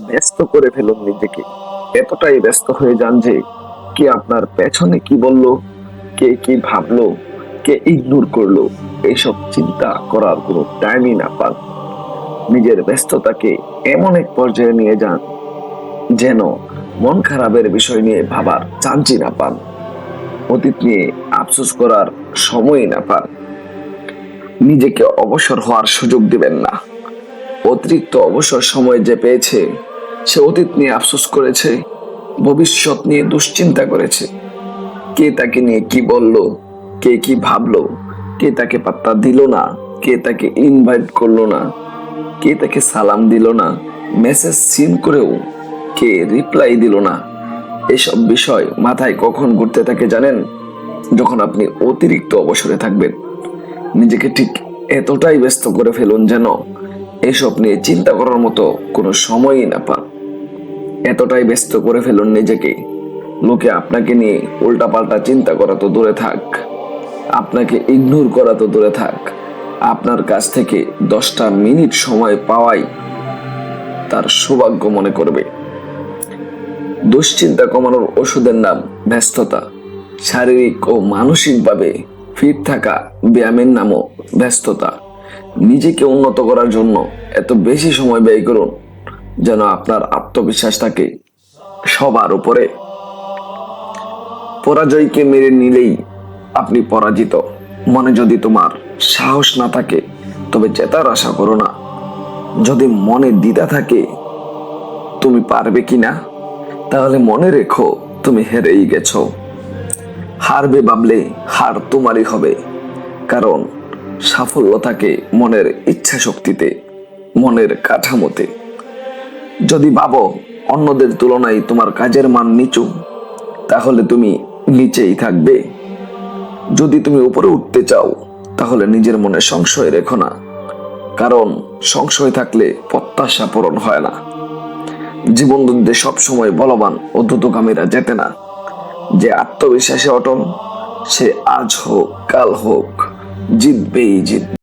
ব্যস্ত করে ফেলুন নিজেকে। এতটাই ব্যস্ত হয়ে যান যে কে আপনার পেছনে কি বলল, কে কি ভাবলো, কে ইগনোর করলো, এইসব চিন্তা করার কোনো টাইমই না পান। নিজের ব্যস্ততাকে এমন এক পর্যায়ে নিয়ে যান যেন মন খারাপের বিষয় নিয়ে ভাবার চান্সই না পান, অতীত নিয়ে আফসোস করার সময়ই না পান। নিজেকে অবসর হওয়ার সুযোগ দিবেন না। অতিরিক্ত অবসর সময় যে পেয়েছে সে অতীত নিয়ে আফসোস করেছে, ভবিষ্যৎ নিয়ে দুশ্চিন্তা করেছে। কে তাকে নিয়ে কি বলল, কে কি ভাবলো, কে তাকে পাত্তা দিল না, কে তাকে ইনভাইট করলো না, কে তাকে সালাম দিল না, মেসেজ সিন করেও কে রিপ্লাই দিল না। এসব বিষয় মাথায় কখন ঘুরতে থাকে জানেন? যখন আপনি অতিরিক্ত অবসরে থাকবেন। নিজেকে ঠিক এতটাই ব্যস্ত করে ফেলুন যেন এসব নিয়ে চিন্তা করার মতো কোনো সময়ই না পান। এতটাই ব্যস্ত করে ফেলুন নিজেকে, লোকে আপনাকে নিয়ে উল্টাপাল্টা চিন্তা করা তো দূরে থাক, আপনাকে ইগনোর করা তো দূরে থাক, আপনার কাছ থেকে 10টা মিনিট সময় পাওয়াই তার সৌভাগ্য মনে করবে। দুশ্চিন্তা কমানোর ওষুধের নাম ব্যস্ততা। শারীরিক ও মানসিকভাবে ফিট থাকা ব্যায়ামের নামও ব্যস্ততা। নিজেকে উন্নত করার জন্য এত বেশি সময় ব্যয় করুন যেন আপনার আত্মবিশ্বাস থাকে সবার উপরে। পরাজয়কে মেনে নিলেই আপনি পরাজিত। মনে যদি তোমার সাহস না থাকে তবে জেতার আশা করো না। যদি মনে দ্বিধা থাকে তুমি পারবে কিনা, তাহলে মনে রেখো তুমি হেরেই গেছো। হারবে ভাবলে হার তোমারই হবে, কারণ সাফল্য থাকে মনের ইচ্ছা শক্তিতে, মনের কাঠামোতে। যদি ভাবো অন্যদের তুলনায় তোমার কাজের মান নিচু, তাহলে তুমি নিচেই থাকবে। যদি তুমি উপরে উঠতে চাও তাহলে নিজের মনে সংশয় রেখো না, কারণ সংশয় থাকলে প্রত্যাশা পূরণ হয় না। জীবন যুদ্ধে সবসময় বলবান ও দ্রুতগামীরা জেতে না। যে আত্মবিশ্বাসে অটল সে আজ হোক কাল হোক জিতবেই জিতবে।